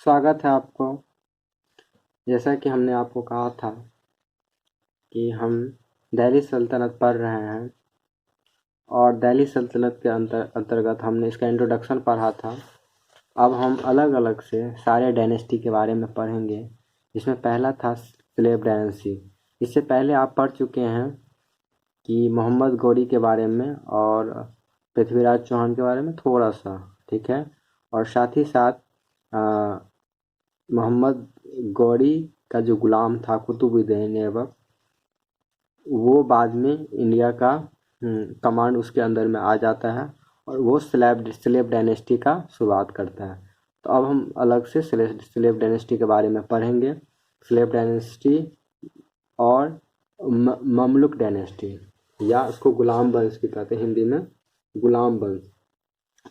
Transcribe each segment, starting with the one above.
स्वागत है आपको। जैसा कि हमने आपको कहा था कि हम दिल्ली सल्तनत पढ़ रहे हैं और दिल्ली सल्तनत के अंतर्गत हमने इसका इंट्रोडक्शन पढ़ा था। अब हम अलग अलग से सारे डायनेस्टी के बारे में पढ़ेंगे, जिसमें पहला था स्लेव डायनेस्टी। इससे पहले आप पढ़ चुके हैं कि मोहम्मद गौरी के बारे में और पृथ्वीराज चौहान के बारे में थोड़ा सा, ठीक है। और साथ ही साथ मोहम्मद गौरी का जो गुलाम था कुतुबुद्दीन ऐबक, वो बाद में इंडिया का कमांड उसके अंदर में आ जाता है और वो स्लेव डायनेस्टी का शुरुआत करता है। तो अब हम अलग से स्लेव डायनेस्टी के बारे में पढ़ेंगे। स्लेव डायनेस्टी और ममलुक डायनेस्टी, या उसको गुलाम वंश भी कहते हैं हिंदी में, गुलाम वंश।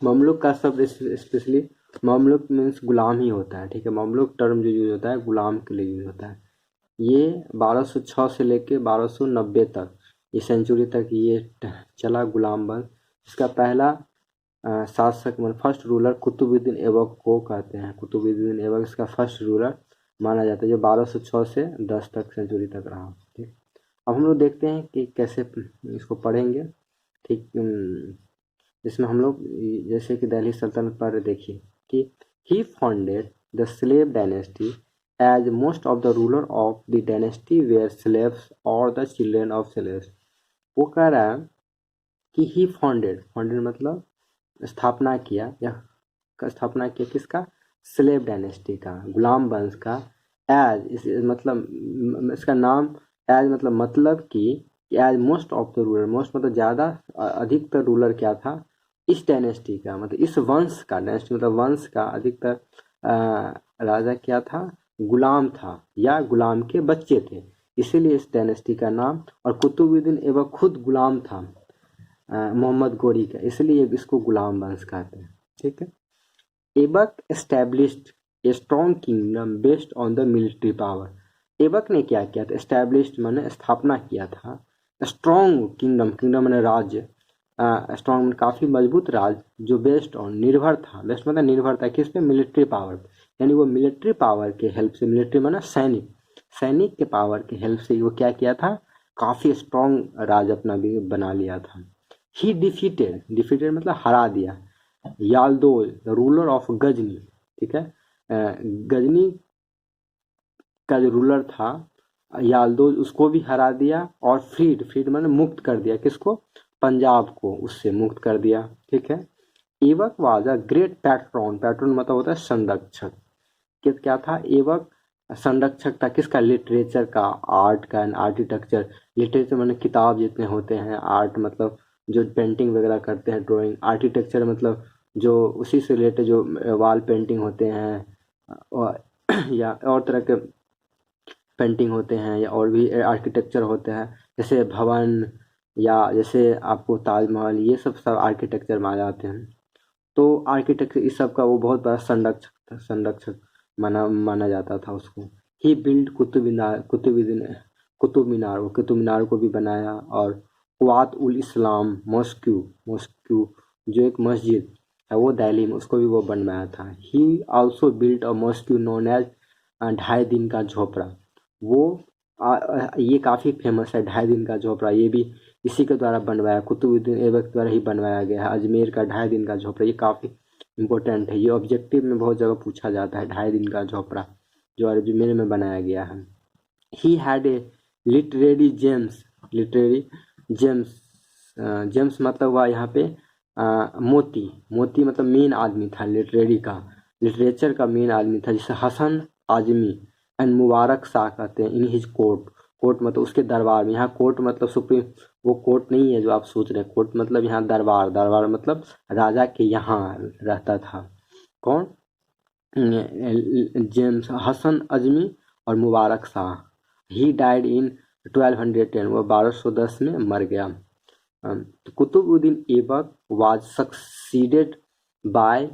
ममलुक का शब्द स्पेशली ममलुक मीन्स गुलाम ही होता है, ठीक है। ममलुक टर्म जो यूज होता है गुलाम के लिए यूज होता है। ये 1206 से लेके 1290 तक, ये सेंचुरी तक ये चला गुलाम वंश। इसका पहला शासक मतलब फर्स्ट रूलर कुतुबुद्दीन ऐबक को कहते हैं। कुतुबुद्दीन ऐबक इसका फर्स्ट रूलर माना जाता है, जो 1206 से 10 तक सेंचुरी तक रहा, ठीक। अब हम लोग देखते हैं कि कैसे इसको पढ़ेंगे, ठीक। जिसमें हम लोग जैसे कि दिल्ली सल्तनत पर देखिए कि he founded the slave dynasty as most of the ruler of the dynasty were slaves or the children of slaves। वो कह रहा है कि ही फाउंडेड मतलब स्थापना किया, या स्थापना किया किसका? स्लेव डायनेस्टी का, गुलाम वंश का। एज मतलब इसका नाम एज मतलब कि as most of the ruler, most मतलब ज़्यादा, अधिकतर रूलर क्या था इस डायनेस्टी का, मतलब इस वंश का। डायनेस्टी मतलब वंश का अधिकतर राजा क्या था? गुलाम था या गुलाम के बच्चे थे, इसीलिए इस डायनेस्टी का नाम। और कुतुबुद्दीन ऐबक खुद गुलाम था मोहम्मद गौरी का, इसलिए इसको गुलाम वंश कहते हैं, ठीक है। Aibak established a strong kingdom based on the military power. Aibak ने क्या किया था? एस्टैब्लिश्ड माने स्थापना किया था स्ट्रॉन्ग किंगडम, किंगडम माने राज्य, स्ट्रॉन्ग काफ़ी मजबूत राज्य, जो बेस्ड ऑन निर्भर था, बेस्ट मतलब निर्भर था किस पे? Military power. यानी वो मिलिट्री पावर के हेल्प से, मिलिट्री माना सैनिक, सैनिक के पावर के हेल्प से वो क्या किया था? काफ़ी स्ट्रॉन्ग राज अपना भी बना लिया था। ही डिफीटेड मतलब हरा दिया याल्दोज द रूलर ऑफ गजनी, ठीक है। गजनी का जो रूलर था याल्दोज, उसको भी हरा दिया। और फ्रीड माने मुक्त कर दिया किसको? पंजाब को उससे मुक्त कर दिया, ठीक है। Aibak was a great patron मतलब होता है संरक्षक। क्या था? ऐबक संरक्षक था किसका? लिटरेचर का, आर्ट का एंड आर्किटेक्चर। लिटरेचर माने किताब जितने होते हैं, आर्ट मतलब जो पेंटिंग वगैरह करते हैं, ड्राइंग। आर्किटेक्चर मतलब जो उसी से रिलेटेड जो वॉल पेंटिंग होते हैं और या और तरह के पेंटिंग होते हैं, या और भी आर्किटेक्चर होते हैं, जैसे भवन या जैसे आपको ताजमहल, ये सब आर्किटेक्चर में आ जाते हैं। तो आर्किटेक्चर इस सब का वो बहुत बड़ा संरक्षक था, संरक्षक माना जाता था उसको। ही बिल्ड कुतुब मीनार, वो कुतुब मीनार को भी बनाया। और कुआत उल इस्लाम मॉस्क्यू जो एक मस्जिद है वो दिल्ली में, उसको भी वो बनवाया था। He also build a mosque known as 2.5 दिन का झोपड़ा। वो ये काफ़ी फेमस है 2.5 दिन का झोपड़ा, ये भी इसी के द्वारा बनवाया, कुतुबुद्दीन ऐबक द्वारा ही बनवाया गया है। अजमेर का 2.5 दिन का झोपड़ा ये काफ़ी इम्पोर्टेंट है, ये ऑब्जेक्टिव में बहुत जगह पूछा जाता है। 2.5 दिन का झोपड़ा जो अजमेर में बनाया गया है। He had a literary James, James मतलब हुआ यहाँ पे मोती। मोती मतलब मेन आदमी था लिटरेरी का, लिटरेचर का मेन आदमी था, जिसे हसन आजमी एंड मुबारक शाह कहते हैं। इन हिज कोर्ट मतलब उसके दरबार में। यहाँ कोर्ट मतलब सुप्रीम, वो कोर्ट नहीं है जो आप सोच रहे हैं। कोर्ट मतलब यहाँ दरबार मतलब राजा के यहाँ रहता था। कौन? जेम्स हसन अजमी और Mubarak Shah. He died in 1210, वो 1210 में मर गया। तो Qutbuddin Aibak was succeeded by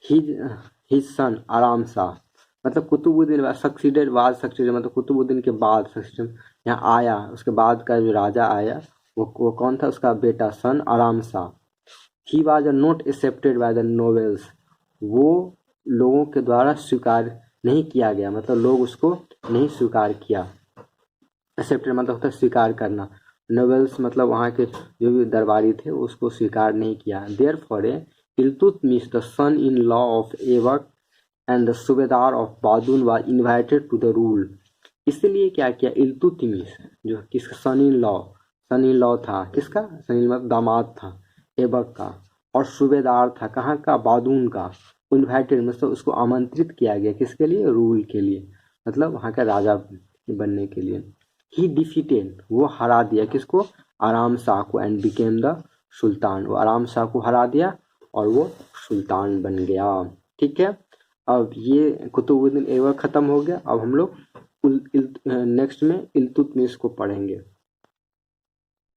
his son Aram Shah. मतलब कुतुबुद्दीन सक्सीडेड मतलब कुतुबुद्दीन के बाद सक्सीड यहाँ आया, उसके बाद का जो राजा आया वो कौन था? उसका बेटा सन Aram Shah. He was not accepted by the nobles, वो लोगों के द्वारा स्वीकार नहीं किया गया, मतलब लोग उसको नहीं स्वीकार किया। एक्सेप्ट मतलब होता है स्वीकार करना, नोबल्स मतलब वहाँ के जो भी दरबारी थे उसको स्वीकार नहीं किया। Therefore Iltutmish the son in law of Aibak and the subedar of Badaun was invited to the rule. इसलिए क्या किया इल्तुतमिश, जो किसका सन इन लॉ था, किसका सन इन मतलब दामाद था ऐबक का, और सूबेदार था कहाँ का, बादून का। इनवाइटेड मतलब उसको आमंत्रित किया गया, किसके लिए, रूल के लिए, मतलब वहाँ का राजा बनने के लिए। ही डिफीटेड वो हरा दिया किसको, आराम शाह को, एंड बिकेम द सुल्तान, वो आराम शाह को हरा दिया और वो सुल्तान बन गया। ठीक है, अब ये कुतुबुद्दीन ऐबक खत्म हो गया। अब हम लोग नेक्स्ट में इल्तुतमिश को पढ़ेंगे।